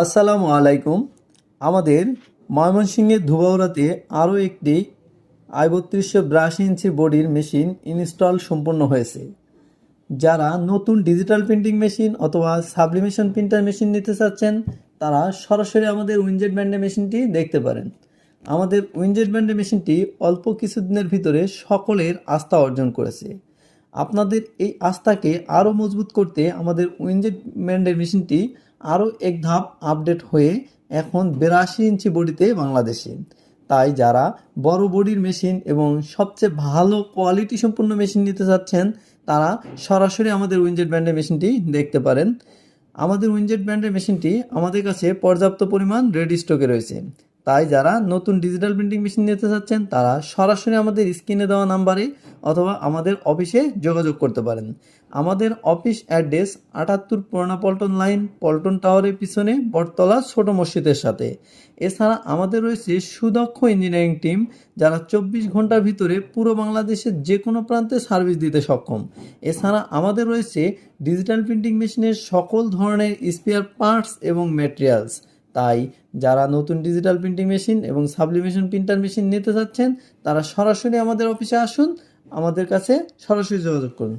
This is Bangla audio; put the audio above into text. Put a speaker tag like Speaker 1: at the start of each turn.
Speaker 1: আসসালামু আলাইকুম। আমাদের ময়মনসিংহের ধুবাউড়াতে আরও একটি i3282 বডির মেশিন ইনস্টল সম্পন্ন হয়েছে। যারা নতুন ডিজিটাল প্রিন্টিং মেশিন অথবা সাবলিমেশন প্রিন্টার মেশিন নিতে চাচ্ছেন, তারা সরাসরি আমাদের উইনজেট ব্র্যান্ডের মেশিনটি দেখতে পারেন। আমাদের উইনজেট ব্র্যান্ডের মেশিনটি অল্প কিছুদিনের ভিতরে সকলের আস্থা অর্জন করেছে। আপনাদের এই আস্থাকে আরও মজবুত করতে আমাদের উইনজেট ব্র্যান্ডের মেশিনটি আরও এক ধাপ আপডেট হয়ে এখন 82 ইঞ্চি বডিতে বাংলাদেশে। তাই যারা বড় বডির মেশিন এবং সবচেয়ে ভালো কোয়ালিটি সম্পন্ন মেশিন নিতে চাচ্ছেন, তারা সরাসরি আমাদের উইনজেট ব্র্যান্ডের মেশিনটি দেখতে পারেন। আমাদের উইনজেট ব্র্যান্ডের মেশিনটি আমাদের কাছে পর্যাপ্ত পরিমাণ রেডি স্টকে রয়েছে। তাই যারা নতুন ডিজিটাল প্রিন্টিং মেশিন নিতে চাচ্ছেন, তারা সরাসরি আমাদের স্ক্রিনে দেওয়া নাম্বারে অথবা আমাদের অফিসে যোগাযোগ করতে পারেন। আমাদের অফিস অ্যাড্রেস 78 পুরানা পল্টন লাইন, পল্টন টাওয়ারের পিছনে বটতলা ছোট মসজিদের সাথে। এছাড়া আমাদের রয়েছে সুদক্ষ ইঞ্জিনিয়ারিং টিম, যারা 24 ঘন্টার ভিতরে পুরো বাংলাদেশের যে কোনো প্রান্তে সার্ভিস দিতে সক্ষম। এছাড়া আমাদের রয়েছে ডিজিটাল প্রিন্টিং মেশিনের সকল ধরনের স্পেয়ার পার্টস এবং ম্যাটেরিয়ালস। তাই যারা নতুন ডিজিটাল প্রিন্টিং মেশিন এবং সাবলিমেশন প্রিন্টার মেশিন নিতে চাচ্ছেন, তারা সরাসরি আমাদের অফিসে আসুন, আমাদের কাছে সরাসরি যোগাযোগ করুন।